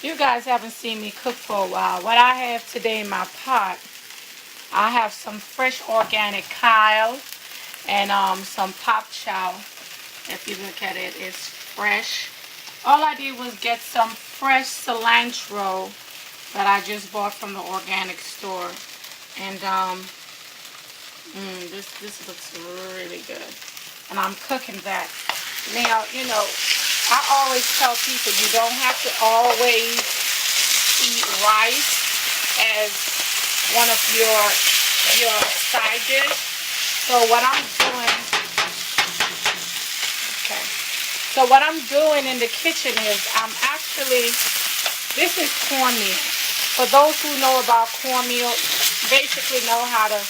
You guys haven't seen me cook for a while. What I have today in my pot, I have some fresh organic kale and some pop chow. If you look at it, it's fresh. All I did was get some fresh cilantro that I just bought from the organic store. And this looks really good. And I'm cooking that. Now, you know, I always tell people you don't have to always eat rice as one of your side dish. So what I'm doing, okay. So what I'm doing in the kitchen is this is cornmeal. For those who know about cornmeal, basically know how to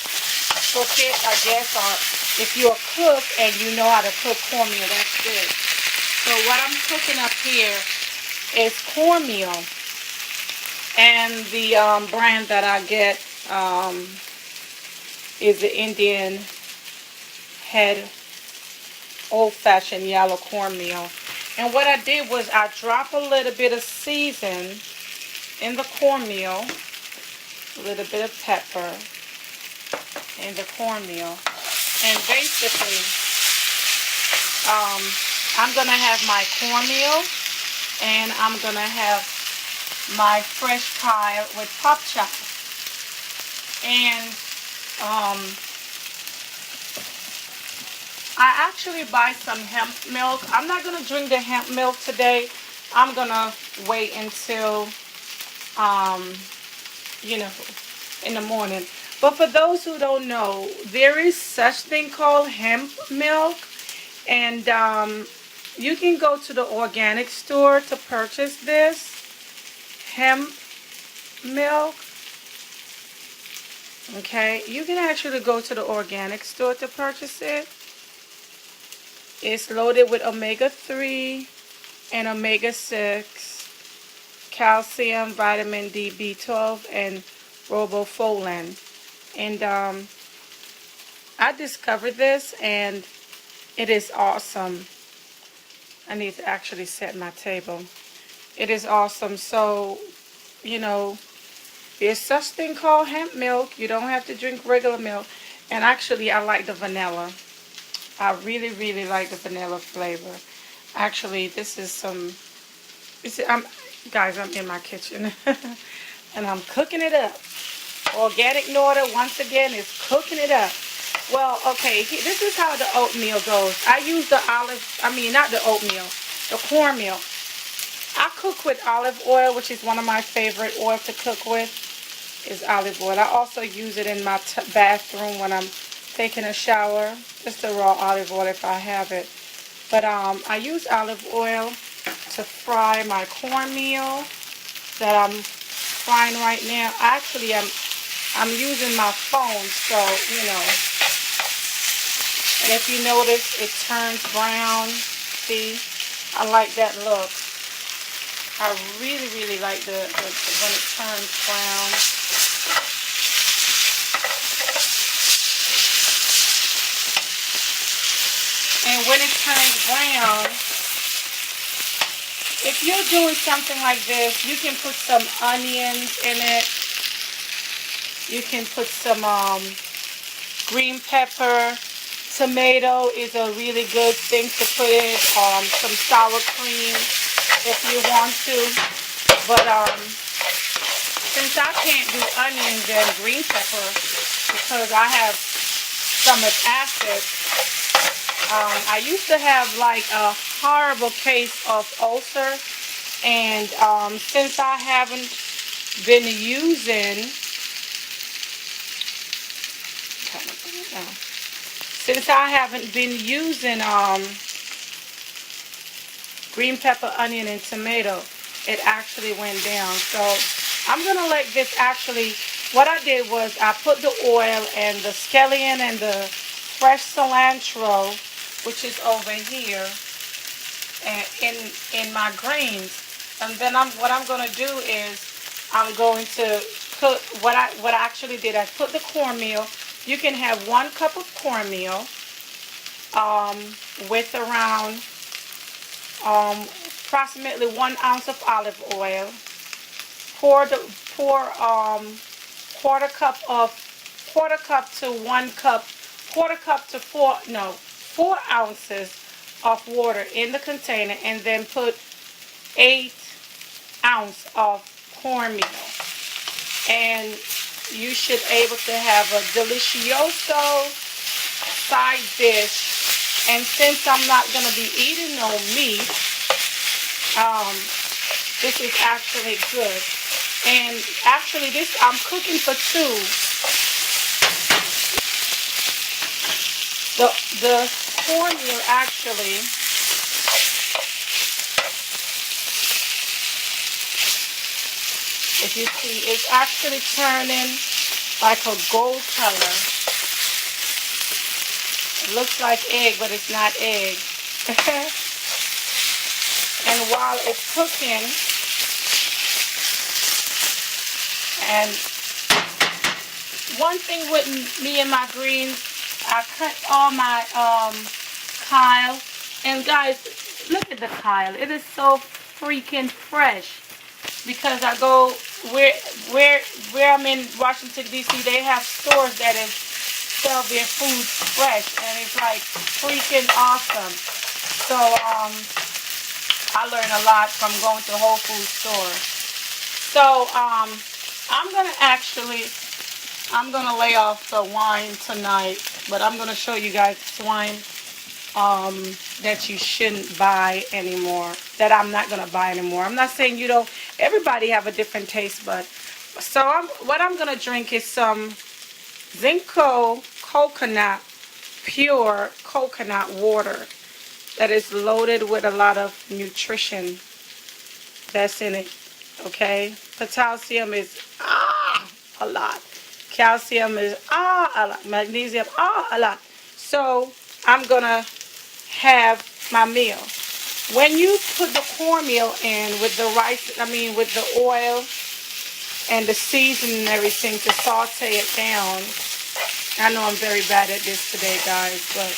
cook it, I guess, or if you're a cook and you know how to cook cornmeal, that's good. So what I'm cooking up here is cornmeal, and the brand that I get is the Indian Head old-fashioned yellow cornmeal. And what I did was I dropped a little bit of season in the cornmeal, a little bit of pepper in the cornmeal, and basically I'm gonna have my cornmeal and I'm gonna have my fresh kale with pop chow. And I actually buy some hemp milk. I'm not gonna drink the hemp milk today. I'm gonna wait until you know, in the morning. But for those who don't know, there is such thing called hemp milk, and you can go to the organic store to purchase this hemp milk. Okay, you can actually go to the organic store to purchase it. It's loaded with omega-3 and omega-6, calcium, vitamin D, B12, and riboflavin. And I discovered this, and it is awesome. I need to actually set my table. It is awesome. So, you know, there's such thing called hemp milk. You don't have to drink regular milk. And actually, I like the vanilla. I really, really like the vanilla flavor. Actually, this is some... guys, I'm in my kitchen. And I'm cooking it up. Organic Norder, once again, is cooking it up. Well, okay, this is how the oatmeal goes. I use the cornmeal. I cook with olive oil, which is one of my favorite oils to cook with, is olive oil. I also use it in my bathroom when I'm taking a shower, just the raw olive oil if I have it. But I use olive oil to fry my cornmeal that I'm frying right now. Actually, I'm using my phone, so, you know. And if you notice, it turns brown. See? I like that look. I really, really like when it turns brown. And when it turns brown, if you're doing something like this, you can put some onions in it. You can put some green pepper. Tomato is a really good thing to put in. Some sour cream if you want to. But since I can't do onions and green pepper because I have stomach acid, I used to have like a horrible case of ulcer, and since I haven't been using green pepper, onion, and tomato, it actually went down. So I'm gonna let this actually. What I did was I put the oil and the scallion and the fresh cilantro, which is over here, in my greens. And then what I'm going to do is I'm going to put what I actually did. I put the cornmeal. You can have 1 cup of cornmeal with around approximately 1 ounce of olive oil. pour quarter cup to 1 cup, quarter cup to 4 ounces of water in the container, and then put 8 ounces of cornmeal, and you should able to have a delicioso side dish. And since I'm not gonna be eating no meat, this is actually good. And actually, this I'm cooking for 2. The cornmeal actually, if you see, it's actually turning like a gold color. It looks like egg, but it's not egg. And while it's cooking, and one thing with me and my greens, I cut all my kale. And guys, look at the kale. It is so freaking fresh. Because I go where I'm in Washington D.C., they have stores that sell their food fresh, and it's like freaking awesome. So I learn a lot from going to the Whole Food store. So I'm gonna lay off the wine tonight, but I'm gonna show you guys this wine that you shouldn't buy anymore, that I'm not gonna buy anymore. I'm not saying you don't. Everybody have a different taste, but so what I'm gonna drink is some Zinco coconut, pure coconut water that is loaded with a lot of nutrition that's in it. Okay, potassium is a lot. Calcium is a lot. Magnesium a lot. So I'm gonna have my meal. When you put the cornmeal in with the rice, with the oil and the seasoning and everything to saute it down. I know I'm very bad at this today, guys, but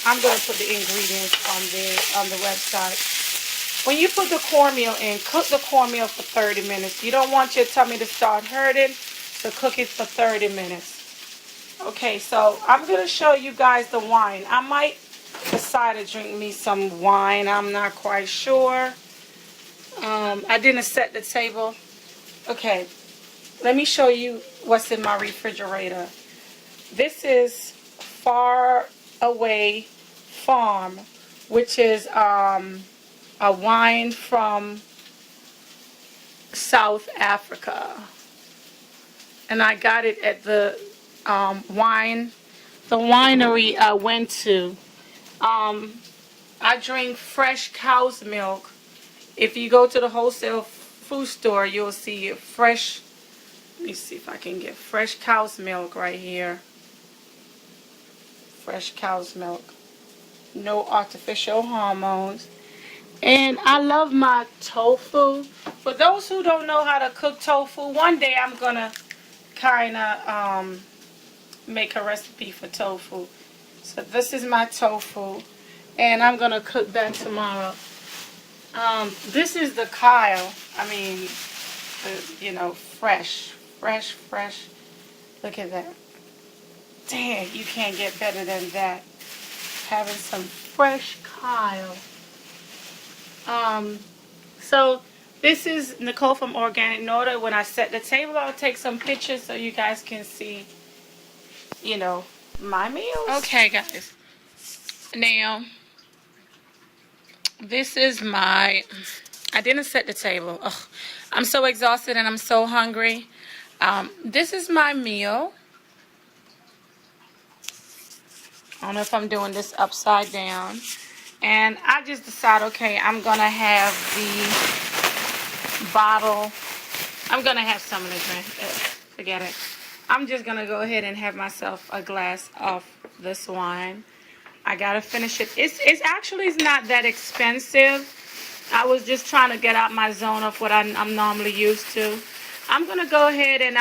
I'm gonna put the ingredients on the website. When you put the cornmeal in, cook the cornmeal for 30 minutes. You don't want your tummy to start hurting, so cook it for 30 minutes. Okay, so I'm going to show you guys the wine. I might decide to drink me some wine. I'm not quite sure. I didn't set the table. Okay, let me show you what's in my refrigerator. This is Far Away Farm, which is a wine from South Africa, and I got it at the winery I went to. I drink fresh cow's milk. If you go to the wholesale food store, you'll see fresh. Let me see if I can get fresh cow's milk right here. Fresh cow's milk, no artificial hormones. And I love my tofu. For those who don't know how to cook tofu, one day I'm gonna kind of make a recipe for tofu. So this is my tofu, and I'm gonna cook that tomorrow. This is the kale. Fresh. Look at that. Dang, you can't get better than that. Having some fresh kale. So this is Nicole from Organic Norda. When I set the table, I'll take some pictures so you guys can see, my meals. Okay, guys. Now, this is I didn't set the table. Ugh, I'm so exhausted and I'm so hungry. This is my meal. I don't know if I'm doing this upside down. And I just decided, okay, I'm going to have the bottle. I'm going to have some of the drink. Forget it. I'm just going to go ahead and have myself a glass of this wine. I got to finish it. It's actually not that expensive. I was just trying to get out my zone of what I'm normally used to. I'm going to go ahead and,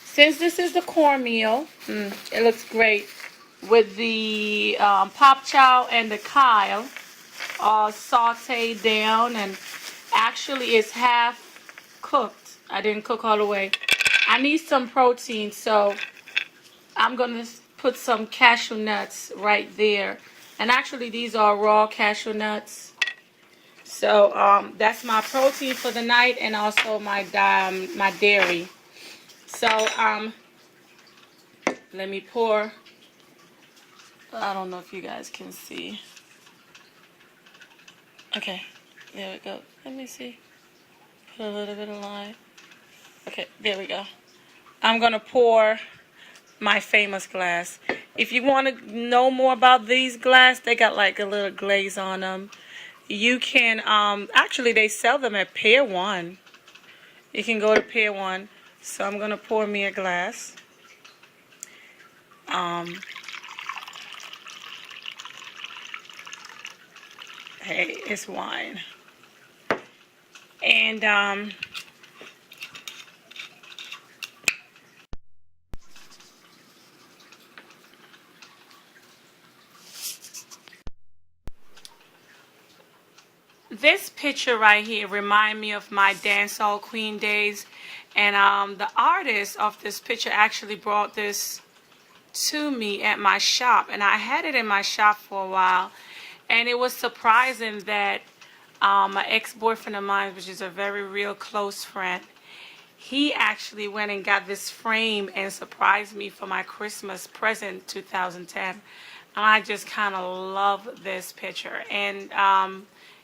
since this is the cornmeal, it looks great. With the pop chow and the kale all sauteed down, and actually is half cooked. I didn't cook all the way. I need some protein, so I'm going to put some cashew nuts right there. And actually, these are raw cashew nuts. So that's my protein for the night, and also my dairy. So let me pour. I don't know if you guys can see. Okay, there we go. Let me see. Put a little bit of lime. Okay, there we go. I'm going to pour my famous glass. If you want to know more about these glass, they got like a little glaze on them. You can, actually they sell them at Pier 1. You can go to Pier 1. So I'm going to pour me a glass. Hey, it's wine. And this picture right here remind me of my dancehall queen days. And the artist of this picture actually brought this to me at my shop, and I had it in my shop for a while. And it was surprising that my ex-boyfriend of mine, which is a very real close friend, he actually went and got this frame and surprised me for my Christmas present 2010. And I just kind of love this picture. And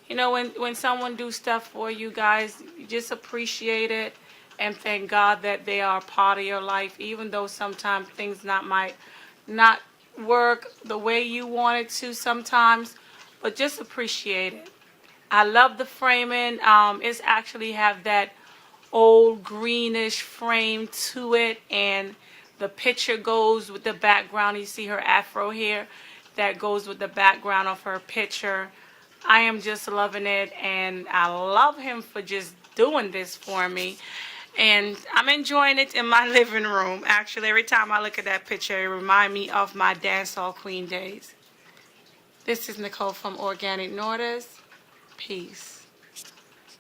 you know, when someone do stuff for you guys, you just appreciate it and thank God that they are a part of your life, even though sometimes things might not work the way you want it to sometimes, but just appreciate it. I love the framing. It's actually have that old greenish frame to it, and the picture goes with the background. You see her afro here, that goes with the background of her picture. I am just loving it, and I love him for just doing this for me. And I'm enjoying it in my living room. Actually, every time I look at that picture, it reminds me of my dancehall queen days. This is Nicole from Organic Norders. Peace.